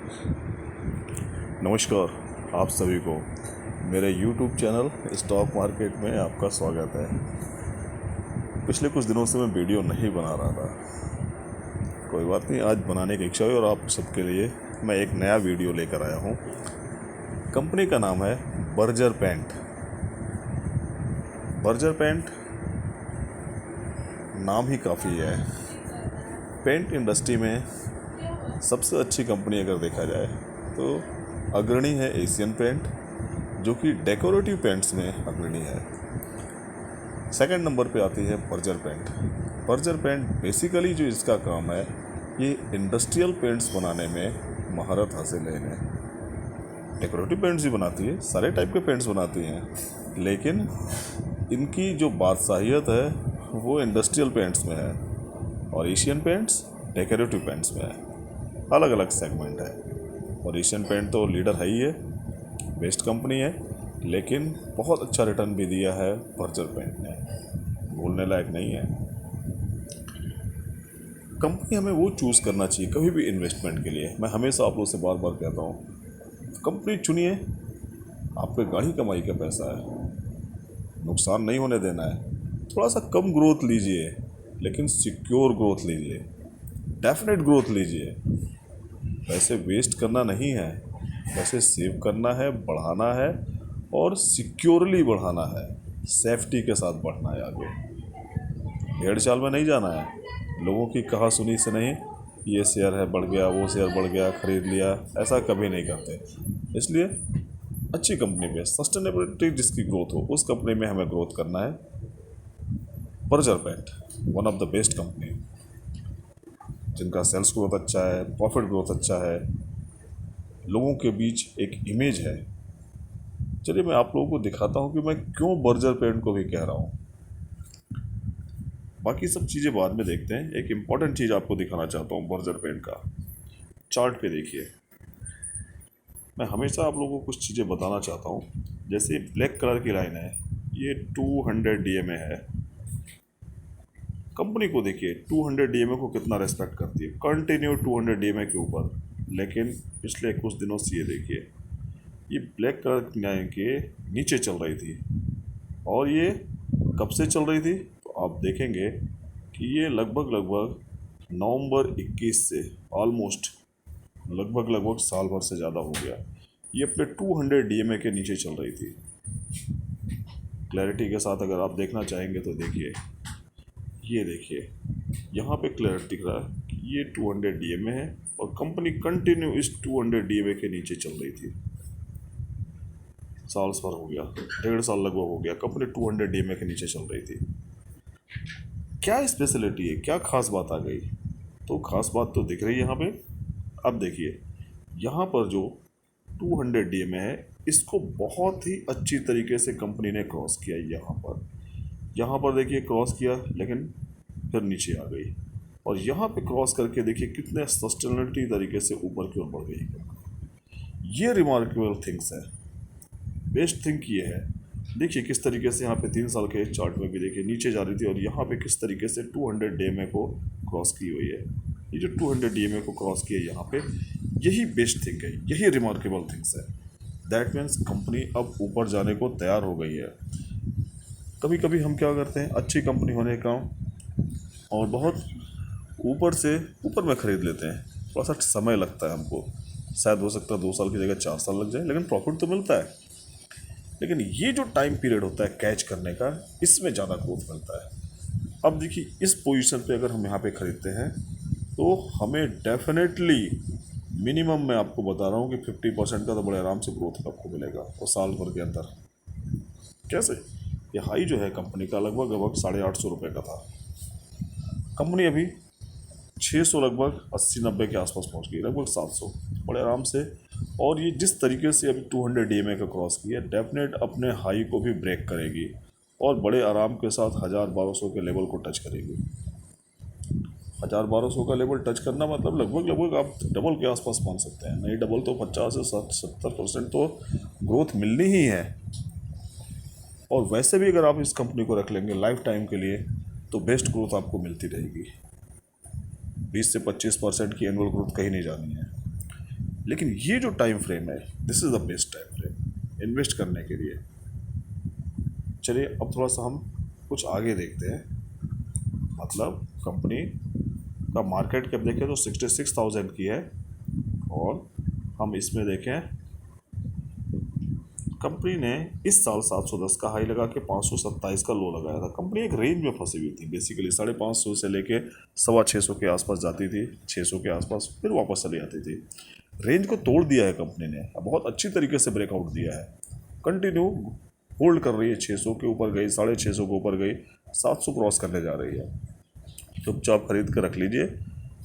नमस्कार आप सभी को मेरे YouTube चैनल स्टॉक मार्केट में आपका स्वागत है। पिछले कुछ दिनों से मैं वीडियो नहीं बना रहा था, कोई बात नहीं, आज बनाने की इच्छा हुई और आप सबके लिए मैं एक नया वीडियो लेकर आया हूँ। कंपनी का नाम है बर्जर पेंट। बर्जर पेंट नाम ही काफ़ी है। पेंट इंडस्ट्री में सबसे अच्छी कंपनी अगर देखा जाए तो अग्रणी है एशियन पेंट, जो कि डेकोरेटिव पेंट्स में अग्रणी है। सेकंड नंबर पे आती है Berger paint. Berger paint basically जो इसका काम है, ये इंडस्ट्रियल पेंट्स बनाने में महारत हासिल है इन्हें। डेकोरेटिव पेंट्स भी बनाती है, सारे टाइप के पेंट्स बनाती हैं, लेकिन इनकी जो बादशाहियत है वो इंडस्ट्रियल पेंट्स में है और एशियन पेंट्स डेकोरेटिव पेंट्स में है। अलग अलग सेगमेंट है और एशियन पेंट तो लीडर है ही है, बेस्ट कंपनी है, लेकिन बहुत अच्छा रिटर्न भी दिया है बर्जर पेंट ने, बोलने लायक नहीं है। कंपनी हमें वो चूज़ करना चाहिए कभी भी इन्वेस्टमेंट के लिए। मैं हमेशा आप लोगों से बार बार कहता हूँ, कंपनी चुनिए, आपके गाढ़ी कमाई का पैसा है, नुकसान नहीं होने देना है। थोड़ा सा कम ग्रोथ लीजिए, लेकिन सिक्योर ग्रोथ लीजिए, डेफिनेट ग्रोथ लीजिए। पैसे वेस्ट करना नहीं है, पैसे सेव करना है, बढ़ाना है और सिक्योरली बढ़ाना है, सेफ्टी के साथ बढ़ना है आगे। भेड़ चाल में नहीं जाना है, लोगों की कहा सुनी से नहीं, ये शेयर है बढ़ गया, वो शेयर बढ़ गया, ख़रीद लिया, ऐसा कभी नहीं करते। इसलिए अच्छी कंपनी में सस्टेनेबिलिटी जिसकी ग्रोथ हो, उस कंपनी में हमें ग्रोथ करना है। Berger pent one of the best company, जिनका सेल्स ग्रोथ अच्छा है, प्रॉफिट ग्रोथ अच्छा है, लोगों के बीच एक इमेज है। चलिए मैं आप लोगों को दिखाता हूँ कि मैं क्यों बर्जर पेंट को भी कह रहा हूँ। बाकी सब चीज़ें बाद में देखते हैं, एक इम्पॉर्टेंट चीज़ आपको दिखाना चाहता हूँ बर्जर पेंट का। चार्ट पे देखिए, मैं हमेशा आप लोगों को कुछ चीज़ें बताना चाहता हूँ। जैसे ब्लैक कलर की लाइन है, ये 200 DMA है। कंपनी को देखिए 200 DMA को कितना रेस्पेक्ट करती है, कंटिन्यू 200 DMA के ऊपर। लेकिन पिछले कुछ दिनों से ये देखिए, ये ब्लैक कलर की लाइन के नीचे चल रही थी और ये कब से चल रही थी, तो आप देखेंगे कि ये लगभग नवंबर 21 से ऑलमोस्ट लगभग साल भर से ज़्यादा हो गया, ये अपने 200 DMA के नीचे चल रही थी। क्लैरिटी के साथ अगर आप देखना चाहेंगे तो देखिए, ये देखिए यहाँ पे क्लियर दिख रहा है कि ये 200 DMA है और कंपनी कंटिन्यू इस 200 DMA के नीचे चल रही थी। साल भर हो गया, 1.5 साल लगभग हो गया, कंपनी 200 DMA के नीचे चल रही थी। क्या स्पेशलिटी है, क्या खास बात आ गई? तो खास बात तो दिख रही है यहाँ पे। अब देखिए यहाँ पर जो 200 DMA है, इसको बहुत ही अच्छी तरीके से कंपनी ने क्रॉस किया। यहाँ पर देखिए क्रॉस किया, लेकिन फिर नीचे आ गई और यहाँ पे क्रॉस करके देखिए कितने सस्टेनेबिलिटी तरीके से ऊपर की ओर बढ़ गई। ये रिमार्केबल थिंग्स है, बेस्ट थिंग ये है। देखिए किस तरीके से यहाँ पे 3 साल के चार्ट में भी देखिए नीचे जा रही थी और यहाँ पे किस तरीके से 200 DMA को क्रॉस की हुई है। ये जो 200 DMA को क्रॉस किया यहाँ पे, यही बेस्ट थिंग है, यही रिमार्केबल थिंग्स है। दैट मीन्स कंपनी अब ऊपर जाने को तैयार हो गई है। कभी कभी हम क्या करते हैं, अच्छी कंपनी होने का और बहुत ऊपर में ख़रीद लेते हैं, थोड़ा सा समय लगता है हमको, शायद हो सकता है 2 साल की जगह 4 साल लग जाए, लेकिन प्रॉफिट तो मिलता है। लेकिन ये जो टाइम पीरियड होता है कैच करने का, इसमें ज़्यादा ग्रोथ मिलता है। अब देखिए इस पोजीशन पे अगर हम यहाँ पे ख़रीदते हैं तो हमें डेफिनेटली मिनिमम मैं आपको बता रहा हूँ कि 50% का तो बड़े आराम से ग्रोथ आपको मिलेगा और साल भर के अंदर। कैसे? ये हाई जो है कंपनी का लगभग 850 रुपये का था, कंपनी अभी 600 लगभग 80-90 के आसपास पहुंच गई, लगभग 700 बड़े आराम से। और ये जिस तरीके से अभी 200 DMA का क्रॉस किया, डेफिनेट अपने हाई को भी ब्रेक करेगी और बड़े आराम के साथ 1000-1200 के लेवल को टच करेगी। 1000-1200 का लेवल टच करना मतलब लगभग आप डबल के आसपास पहुंच सकते हैं। नहीं डबल तो 50 से 70% तो ग्रोथ मिलनी ही है। और वैसे भी अगर आप इस कंपनी को रख लेंगे लाइफ टाइम के लिए, तो बेस्ट ग्रोथ आपको मिलती रहेगी। 20 से 25% की एनुअल ग्रोथ कहीं नहीं जानी है। लेकिन ये जो टाइम फ्रेम है, this is the best time frame invest करने के लिए। चलिए अब थोड़ा सा हम कुछ आगे देखते हैं। मतलब कंपनी का मार्केट कैप देखें तो 66,000 की है, और हम इसमें देखें कंपनी ने इस साल 710 का हाई लगा के 527 का लो लगाया था। कंपनी एक रेंज में फंसी हुई थी, बेसिकली 550 से लेके 625 के आसपास जाती थी, 600 के आसपास फिर वापस चली आती थी। रेंज को तोड़ दिया है कंपनी ने, बहुत अच्छी तरीके से ब्रेकआउट दिया है, कंटिन्यू होल्ड कर रही है। 600 के ऊपर गई, 650 के ऊपर गई, 700 क्रॉस करने जा रही है। चुपचाप खरीद कर रख लीजिए,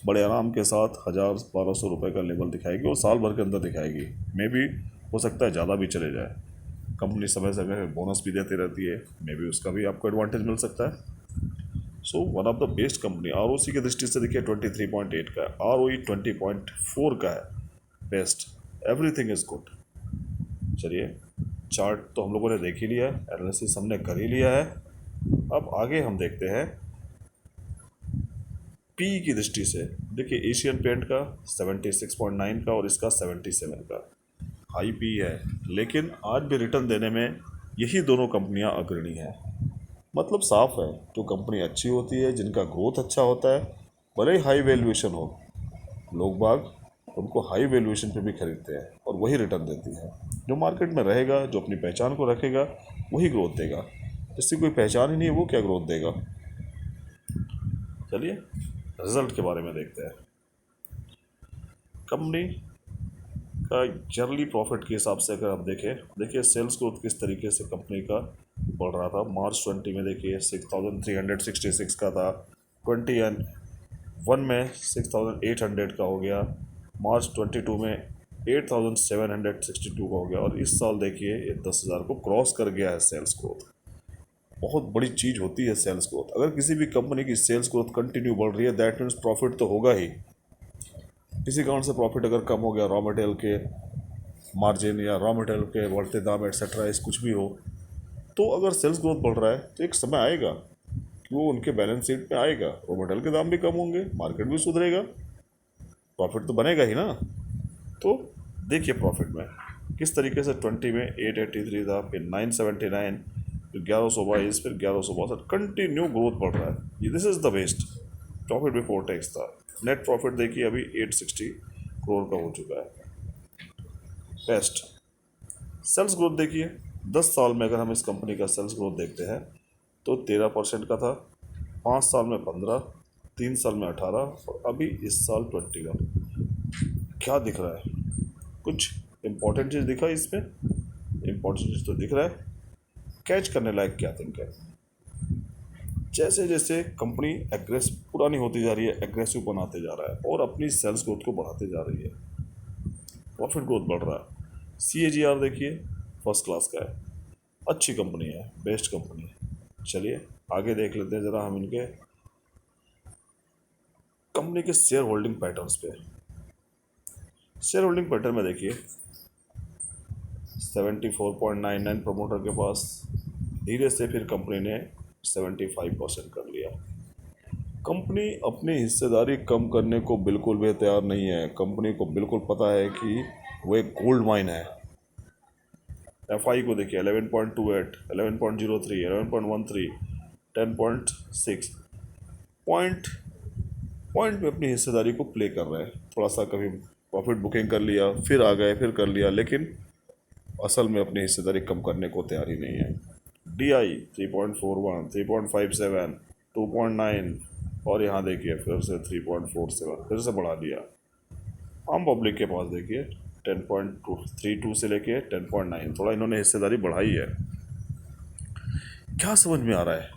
बड़े आराम के साथ 1,000-1,200 रुपये का लेवल दिखाएगी और साल भर के अंदर दिखाएगी। मे भी हो सकता है ज़्यादा भी चले जाए। कंपनी समय समय बोनस भी देती रहती है, मे भी उसका भी आपको एडवांटेज मिल सकता है। So one of the best company. ROC की दृष्टि से देखिए 23.8 का है, ROE 20.4 का है। Best, everything is good. चलिए चार्ट तो हम लोगों ने देख ही लिया है, एनालिसिस हमने कर ही लिया है। अब आगे हम देखते हैं पी की दृष्टि से। देखिए एशियन पेंट का 76.9 का और इसका 77 का हाई पी है, लेकिन आज भी रिटर्न देने में यही दोनों कंपनियां अग्रणी हैं। मतलब साफ है, जो कंपनी अच्छी होती है, जिनका ग्रोथ अच्छा होता है, भले ही हाई वैल्यूएशन हो, लोग बाग उनको हाई वैल्यूएशन पे भी खरीदते हैं और वही रिटर्न देती है। जो मार्केट में रहेगा, जो अपनी पहचान को रखेगा, वही ग्रोथ देगा। जिसकी कोई पहचान ही नहीं है, वो क्या ग्रोथ देगा। चलिए रिजल्ट के बारे में देखते हैं। कंपनी का जर्नली प्रॉफिट के हिसाब से अगर आप देखें, देखिए सेल्स ग्रोथ किस तरीके से कंपनी का बढ़ रहा था। मार्च 20 में देखिए 6,366 का था, 21 में 6,800 का हो गया, मार्च 22 में 8,762 का हो गया, और इस साल देखिए ये 10,000 को क्रॉस कर गया है सेल्स ग्रोथ। बहुत बड़ी चीज़ होती है सेल्स ग्रोथ। अगर किसी भी कंपनी की सेल्स ग्रोथ कंटिन्यू बढ़ रही है, दैट मीन्स प्रॉफिट तो होगा ही। किसी कारण से प्रॉफिट अगर कम हो गया, रॉ मटेरियल के मार्जिन या रॉ मटेरियल के बढ़ते दाम एटसेट्रा इस कुछ भी हो, तो अगर सेल्स ग्रोथ बढ़ रहा है तो एक समय आएगा कि वो उनके बैलेंस शीट में आएगा, रॉ मटेरियल के दाम भी कम होंगे, मार्केट भी सुधरेगा, प्रॉफिट तो बनेगा ही ना। तो देखिए प्रॉफिट में किस तरीके से 20 में 883 था, फिर 979, फिर 1122, फिर 1162, कंटिन्यू ग्रोथ बढ़ रहा है। ये this is the best. Profit before tax था, नेट प्रॉफिट देखिए अभी 860 करोड़ का हो चुका है। बेस्ट सेल्स ग्रोथ देखिए 10 साल में अगर हम इस कंपनी का सेल्स ग्रोथ देखते हैं तो 13% का था, 5 साल में 15, 3 साल में 18 और अभी इस साल 20 का। क्या दिख रहा है? कुछ इंपॉर्टेंट चीज़ दिखा इसमें? इंपॉर्टेंट चीज़ तो दिख रहा है। कैच करने लायक क्या थिंक है? जैसे जैसे कंपनी पुरानी होती जा रही है, एग्रेसिव बनाते जा रहा है और अपनी सेल्स ग्रोथ को बढ़ाते जा रही है, प्रॉफिट ग्रोथ बढ़ रहा है। CAGR देखिए फर्स्ट क्लास का है, अच्छी कंपनी है, बेस्ट कंपनी है। चलिए आगे देख लेते हैं ज़रा हम इनके कंपनी के शेयर होल्डिंग पैटर्न्स पे। शेयर होल्डिंग पैटर्न में देखिए 74.99 प्रमोटर के पास, धीरे से फिर कंपनी ने 75% कर लिया। कंपनी अपनी हिस्सेदारी कम करने को बिल्कुल भी तैयार नहीं है। कंपनी को बिल्कुल पता है कि वो एक गोल्ड माइन है। FI को देखिए 11.28, 11.03, 11.13, 10.6 पॉइंट में अपनी हिस्सेदारी को प्ले कर रहे हैं। थोड़ा सा कभी प्रॉफिट बुकिंग कर लिया, फिर आ गए, फिर कर लिया, लेकिन असल में अपनी हिस्सेदारी कम करने को तैयार ही नहीं है। DI 3.41, 3.57, 2.9 और यहाँ देखिए फिर से 3.47, फिर से बढ़ा दिया। आम पब्लिक के पास देखिए 10.32 से लेके 10.9, थोड़ा इन्होंने हिस्सेदारी बढ़ाई है। क्या समझ में आ रहा है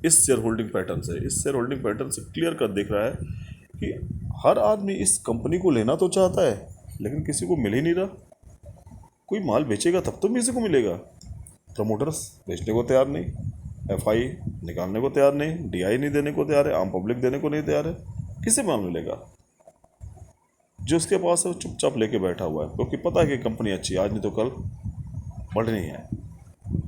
इस शेयर होल्डिंग पैटर्न से? इस शेयर होल्डिंग पैटर्न से क्लियर कट दिख रहा है कि हर आदमी इस कंपनी को लेना तो चाहता है, लेकिन किसी को मिल ही नहीं रहा। कोई माल बेचेगा तब तो किसी को मिलेगा। प्रमोटर्स बेचने को तैयार नहीं, FI निकालने को तैयार नहीं, DI नहीं देने को तैयार है, आम पब्लिक देने को नहीं तैयार है। किसे माल मिलेगा? जो उसके पास है वो चुपचाप लेके बैठा हुआ है, क्योंकि पता है कि कंपनी अच्छी आज नहीं तो कल बढ़नी है।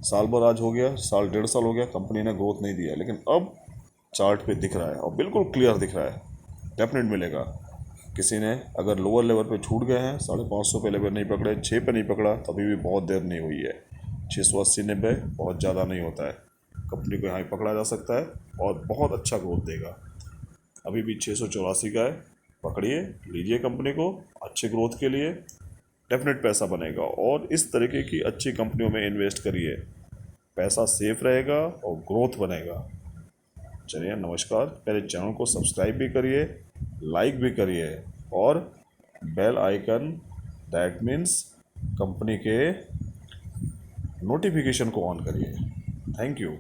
साल भर आज हो गया, साल 1.5 साल हो गया, कंपनी ने ग्रोथ नहीं दिया, लेकिन अब चार्ट पे दिख रहा है और बिल्कुल क्लियर दिख रहा है, डेफिनेट मिलेगा। किसी ने अगर लोअर लेवल पे छूट गए हैं, 550 पे लेवल नहीं पकड़े, 6 पे नहीं पकड़ा, तभी भी बहुत देर नहीं हुई है। 680-90 बहुत ज़्यादा नहीं होता है, कंपनी को यहाँ भी पकड़ा जा सकता है और बहुत अच्छा ग्रोथ देगा। अभी भी 684 का है, पकड़िए, लीजिए कंपनी को, अच्छे ग्रोथ के लिए डेफिनेट पैसा बनेगा। और इस तरीके की अच्छी कंपनियों में इन्वेस्ट करिए, पैसा सेफ रहेगा और ग्रोथ बनेगा। चलिए नमस्कार, मेरे चैनल को सब्सक्राइब भी करिए, लाइक भी करिए और bell icon, that means company के नोटिफिकेशन को ऑन करिए। Thank you.